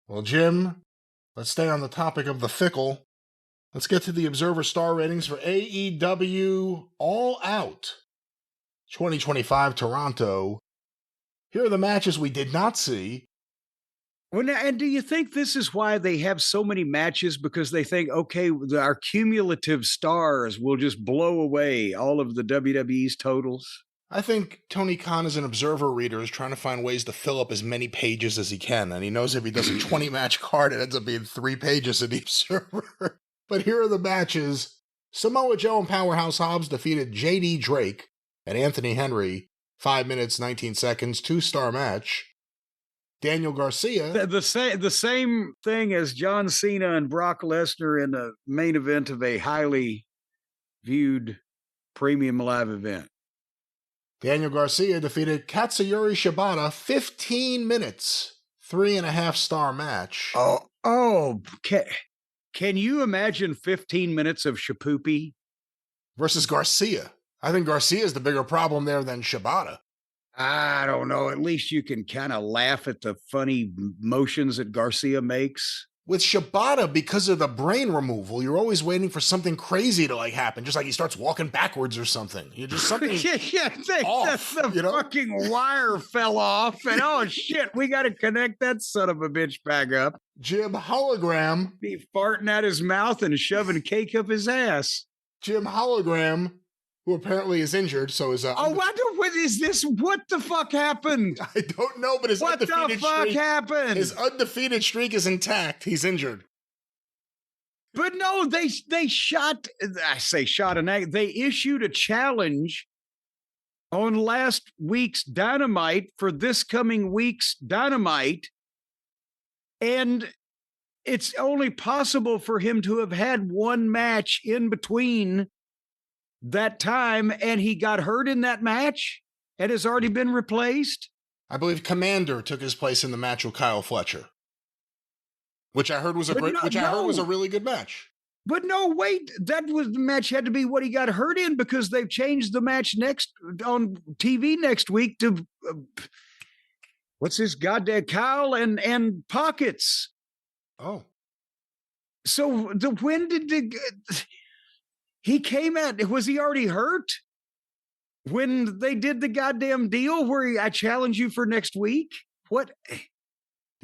Well, Jim, let's stay on the topic of the fickle. Let's get to the Observer star ratings for AEW All Out 2025 Toronto. Here are the matches we did not see. Well, and do you think this is why they have so many matches? Because they think, okay, our cumulative stars will just blow away all of the WWE's totals? I think Tony Khan, as an Observer reader, is trying to find ways to fill up as many pages as he can. And he knows if he does a 20-match card, it ends up being 3 pages in the Observer. But here are the matches. Samoa Joe and Powerhouse Hobbs defeated J.D. Drake and Anthony Henry. 5 minutes, 19 seconds, 2-star match. Daniel Garcia. The same thing as John Cena and Brock Lesnar in the main event of a highly viewed premium live event. Daniel Garcia defeated Katsuyori Shibata. 15 minutes, 3.5-star match. Can you imagine 15 minutes of Shapoopy? Versus Garcia. I think Garcia is the bigger problem there than Shibata. I don't know. At least you can kind of laugh at the funny motions that Garcia makes. With Shibata, because of the brain removal, you're always waiting for something crazy to happen, just like he starts walking backwards or something. You're just something off, the fucking wire fell off, and oh shit, we got to connect that son of a bitch back up. Jim Hologram. Be farting out his mouth and shoving cake up his ass. Jim Hologram, who apparently is injured, so is what is this? What the fuck happened? I don't know, but his undefeated streak is intact. He's injured. But no, they issued a challenge on last week's Dynamite for this coming week's Dynamite, and it's only possible for him to have had one match in between that time, and he got hurt in that match and has already been replaced. I believe Commander took his place in the match with Kyle Fletcher, which I heard was a really good match. But no, wait, the match had to be what he got hurt in, because they've changed the match on TV next week to what's this goddamn Kyle and Pockets. Oh, so when did he came out? Was he already hurt when they did the goddamn deal where I challenge you for next week? What? Do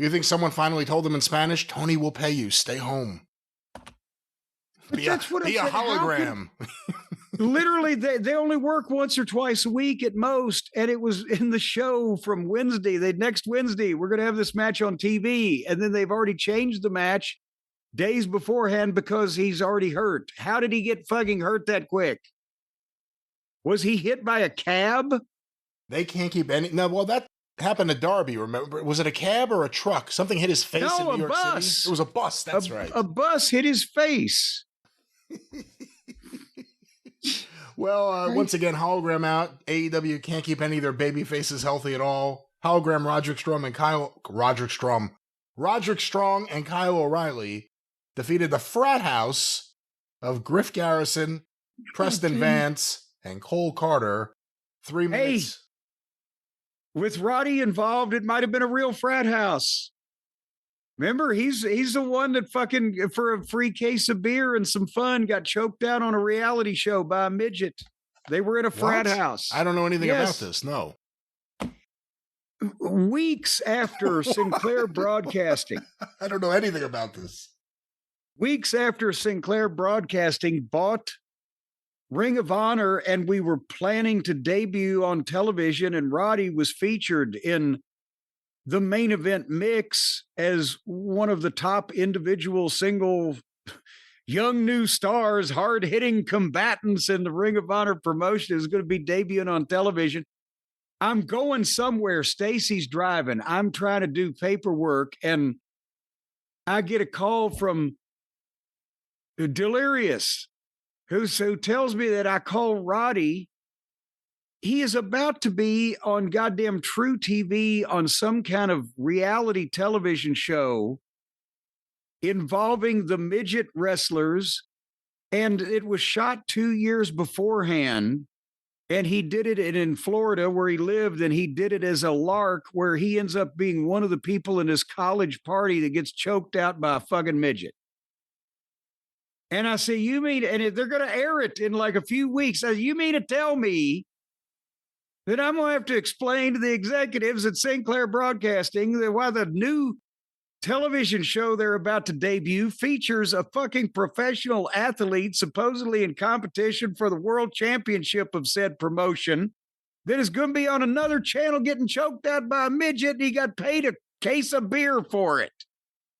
you think someone finally told him in Spanish, Tony will pay you, stay home? Be a hologram. Literally, they only work once or twice a week at most, and it was in the show from Wednesday. Next Wednesday, we're going to have this match on TV, and then they've already changed the match days beforehand because he's already hurt. How did he get fucking hurt that quick? Was he hit by a cab? They can't keep any. No, well, that happened to Darby, remember? Was it a cab or a truck? Something hit his face in New York City. It was a bus, that's right. A bus hit his face. Well, once again, Hologram out. AEW can't keep any of their baby faces healthy at all. Hologram, Roderick Strong and Kyle O'Reilly defeated the frat house of Griff Garrison, Preston Vance, and Cole Carter. 3 minutes. With Roddy involved, it might have been a real frat house. Remember, he's the one that fucking, for a free case of beer and some fun, got choked out on a reality show by a midget. They were in a frat house. I don't know anything about this, no. Weeks after Sinclair Broadcasting. I don't know anything about this. Weeks after Sinclair Broadcasting bought Ring of Honor, and we were planning to debut on television, and Roddy was featured in the main event mix as one of the top individual single young new stars, hard-hitting combatants in the Ring of Honor promotion is going to be debuting on television. I'm going somewhere. Stacy's driving. I'm trying to do paperwork, and I get a call from Delirious, who tells me that I call Roddy. He is about to be on goddamn True TV on some kind of reality television show involving the midget wrestlers, and it was shot 2 years beforehand. And he did it in Florida where he lived, and he did it as a lark where he ends up being one of the people in his college party that gets choked out by a fucking midget. And I say, you mean, and they're going to air it in like a few weeks. I say, you mean to tell me that I'm going to have to explain to the executives at Sinclair Broadcasting that why the new television show they're about to debut features a fucking professional athlete supposedly in competition for the world championship of said promotion that is going to be on another channel getting choked out by a midget, and he got paid a case of beer for it.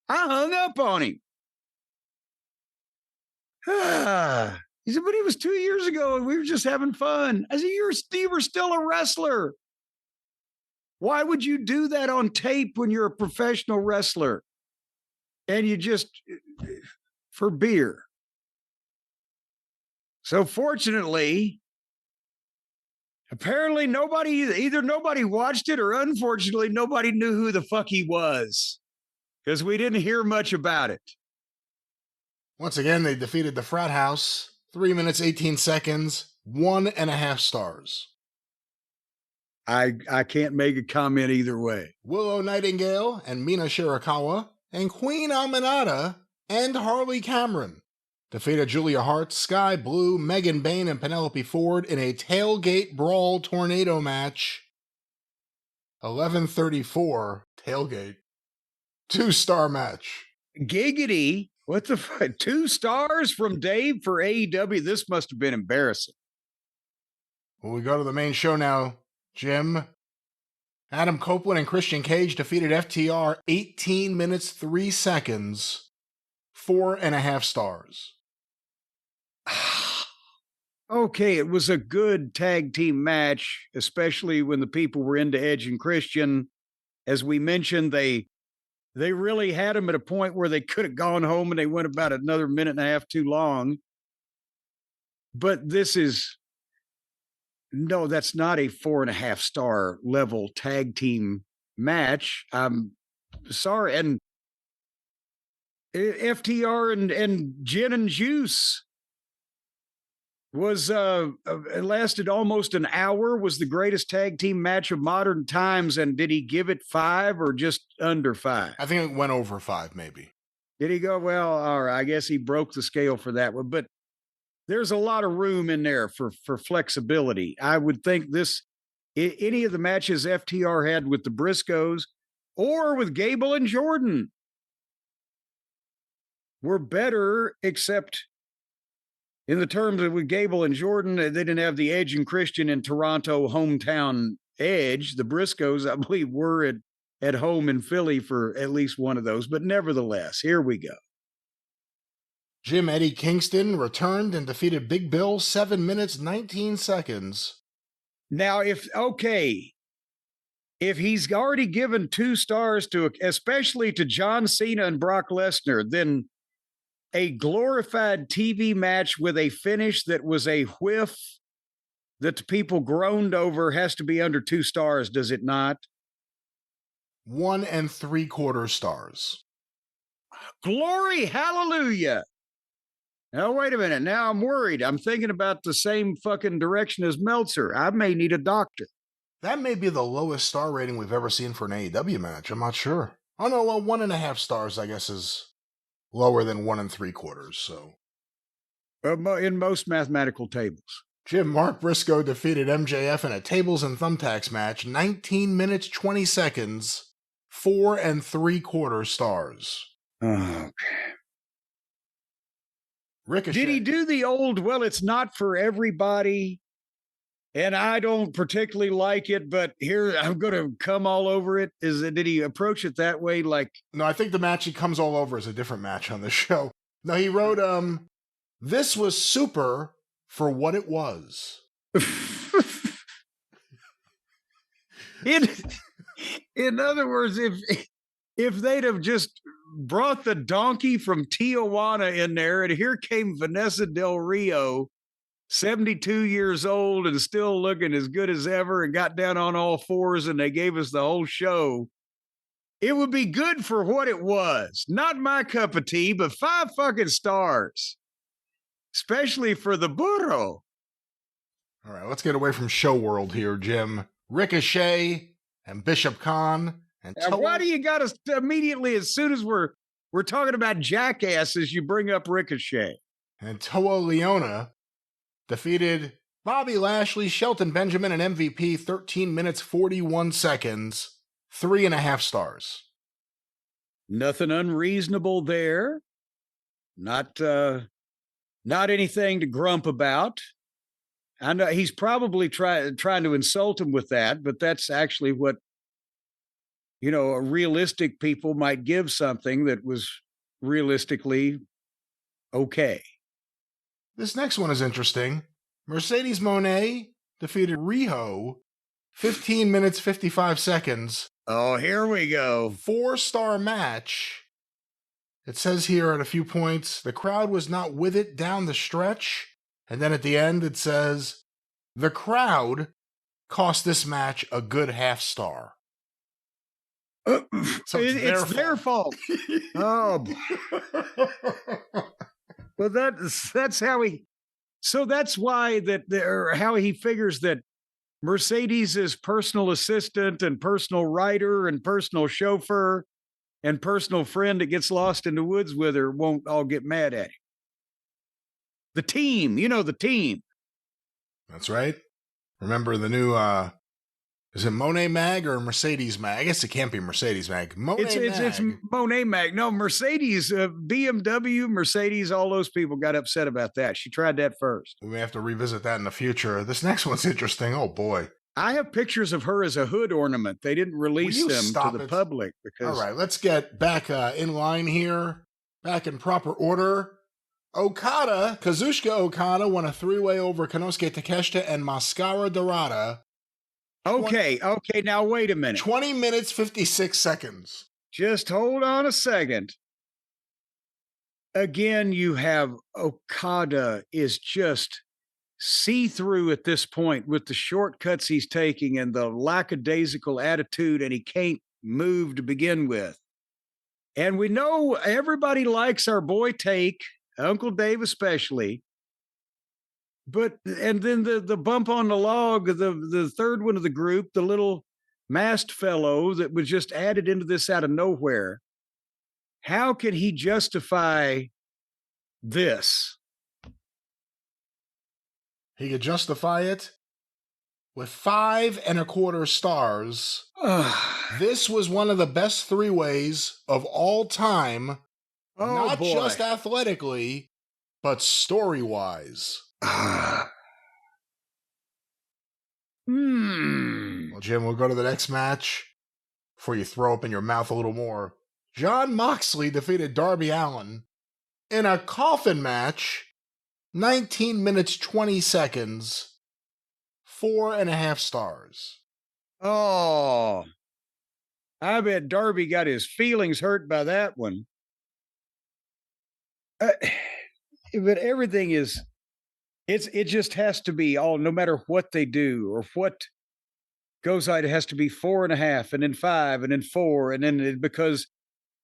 I hung up on him. He said, but it was 2 years ago and we were just having fun. I said, you were still a wrestler. Why would you do that on tape when you're a professional wrestler? And you just, for beer. So fortunately, apparently either nobody watched it or unfortunately nobody knew who the fuck he was because we didn't hear much about it. Once again, they defeated the Frat House. 3 minutes, 18 seconds, 1.5 stars. I can't make a comment either way. Willow Nightingale and Mina Shirakawa and Queen Aminata and Harley Cameron defeated Julia Hart, Sky Blue, Megan Bain, and Penelope Ford in a tailgate brawl tornado match. 11:34 tailgate. 2-star match. Giggity. What the fuck? 2 stars from Dave for AEW? This must have been embarrassing. Well, we go to the main show now, Jim. Adam Copeland and Christian Cage defeated FTR 18 minutes, 3 seconds, 4.5 stars. Okay, it was a good tag team match, especially when the people were into Edge and Christian. As we mentioned, they really had them at a point where they could have gone home and they went about another minute and a half too long. But this is, no, that's not a 4.5 star level tag team match. I'm sorry. And FTR and Gin and Juice was it lasted almost an hour, was the greatest tag team match of modern times. And did he give it 5 or just under 5? I think it went over 5, maybe. Did he go? Well, all right. I guess he broke the scale for that one, but there's a lot of room in there for flexibility. I would think any of the matches FTR had with the Briscoes or with Gable and Jordan were better, except in the terms of with Gable and Jordan, they didn't have the Edge and Christian in Toronto hometown edge. The Briscoes, I believe, were at home in Philly for at least one of those. But nevertheless, here we go. Jim Eddie Kingston returned and defeated Big Bill 7 minutes, 19 seconds. Now, if he's already given 2 stars especially to John Cena and Brock Lesnar, then a glorified TV match with a finish that was a whiff that the people groaned over has to be under 2 stars, does it not? 1 3/4 stars. Glory, hallelujah. Now, wait a minute. Now I'm worried. I'm thinking about the same fucking direction as Meltzer. I may need a doctor. That may be the lowest star rating we've ever seen for an AEW match. I'm not sure. Oh, no, well, 1.5 stars, I guess, is lower than 1 3/4, so. In most mathematical tables. Jim Mark Briscoe defeated MJF in a tables and thumbtacks match, 19 minutes, 20 seconds, 4 3/4 stars. Okay. Ricochet. Did he do the old, well, it's not for everybody, and I don't particularly like it, but here I'm going to come all over it? Did he approach it that way? Like, no, I think the match he comes all over is a different match on the show. No, he wrote, this was super for what it was. In other words, if they'd have just brought the donkey from Tijuana in there, and here came Vanessa Del Rio, 72 years old and still looking as good as ever, and got down on all fours, and they gave us the whole show, it would be good for what it was. Not my cup of tea, but 5 fucking stars. Especially for the burro. All right, let's get away from show world here, Jim. Ricochet and Bishop Khan. And why do you got us immediately, as soon as we're talking about jackasses, you bring up Ricochet? And Toa Leona defeated Bobby Lashley, Shelton Benjamin, and MVP, 13 minutes, 41 seconds, 3.5 stars. Nothing unreasonable there. Not anything to grump about. I know he's probably trying to insult him with that, but that's actually what, a realistic people might give something that was realistically okay. This next one is interesting. Mercedes Moné defeated Riho, 15 minutes, 55 seconds. Oh, here we go. 4-star match. It says here at a few points, the crowd was not with it down the stretch. And then at the end, it says, the crowd cost this match a good half star. So it's their fault. Oh, well, that's how he. So that's why how he figures that Mercedes' personal assistant and personal writer and personal chauffeur and personal friend that gets lost in the woods with her won't all get mad at him. The team, the team. That's right. Remember the new, is it Monet Mag or Mercedes Mag? I guess it can't be Mercedes Mag. It's Monet Mag. No, Mercedes, BMW, Mercedes, all those people got upset about that. She tried that first. We may have to revisit that in the future. This next one's interesting. Oh, boy. I have pictures of her as a hood ornament. They didn't release them to the public. All right, let's get back in line here. Back in proper order. Kazuchika Okada won a 3-way over Konosuke Takeshita and Mascara Dorada. Okay, now wait a minute. 20 minutes, 56 seconds. Just hold on a second. Again, you have Okada is just see-through at this point with the shortcuts he's taking and the lackadaisical attitude, and he can't move to begin with. And we know everybody likes our boy Take, Uncle Dave especially. And then the bump on the log, the third one of the group, the little masked fellow that was just added into this out of nowhere. How can he justify this? He could justify it with 5.25 stars. This was one of the best 3-ways of all time. Not just athletically, but story-wise. Well, Jim, we'll go to the next match before you throw up in your mouth a little more. Jon Moxley defeated Darby Allin in a coffin match, 19 minutes, 20 seconds, 4.5 stars. Oh, I bet Darby got his feelings hurt by that one. But everything is... It just has to be all, no matter what they do or what goes on, it has to be 4.5 and then 5 and then 4. And then because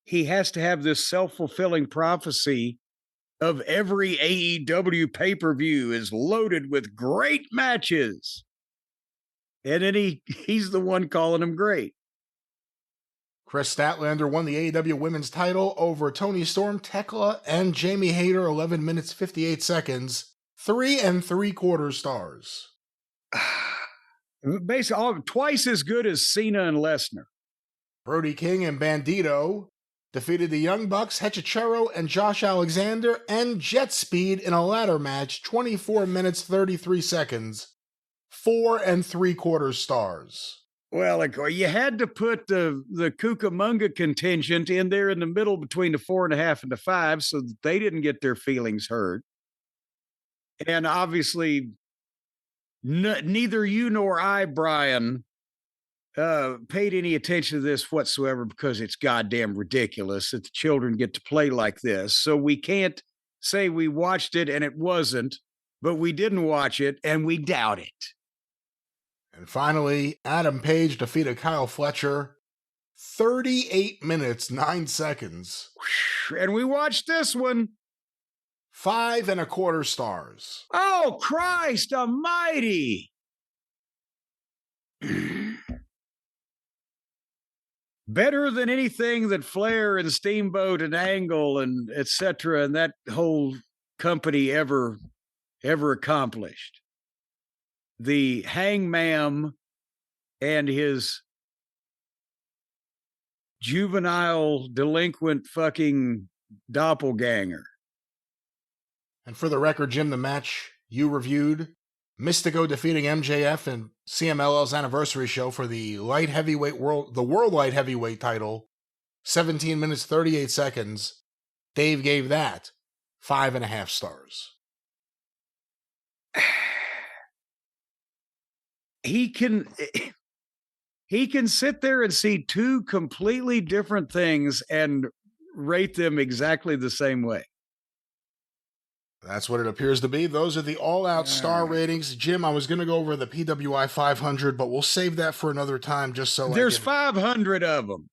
he has to have this self-fulfilling prophecy of every AEW pay-per-view is loaded with great matches. And then he's the one calling them great. Chris Statlander won the AEW Women's title over Toni Storm, Tekla, and Jamie Hayter, 11 minutes, 58 seconds. 3.75 stars. Basically, twice as good as Cena and Lesnar. Brody King and Bandito defeated the Young Bucks, Hechicero, and Josh Alexander, and Jet Speed in a ladder match, 24 minutes, 33 seconds. 4.75 stars. Well, you had to put the Cucamonga contingent in there in the middle between the 4.5 and the 5 so that they didn't get their feelings hurt. And obviously, neither you nor I, Brian, paid any attention to this whatsoever because it's goddamn ridiculous that the children get to play like this. So we can't say we watched it and it wasn't, but we didn't watch it and we doubt it. And finally, Adam Page defeated Kyle Fletcher, 38 minutes, 9 seconds. And we watched this one. 5.25 stars. Oh, Christ almighty. Better than anything that Flair and Steamboat and Angle and etc. and that whole company ever accomplished. The Hangman and his juvenile delinquent fucking doppelganger. And for the record, Jim, the match you reviewed, Mystico defeating MJF and CMLL's anniversary show for the world light heavyweight title, 17 minutes 38 seconds. Dave gave that 5.5 stars. He can sit there and see two completely different things and rate them exactly the same way. That's what it appears to be. Those are the all-out star ratings. Jim, I was going to go over the PWI 500, but we'll save that for another time just so there's 500 of them.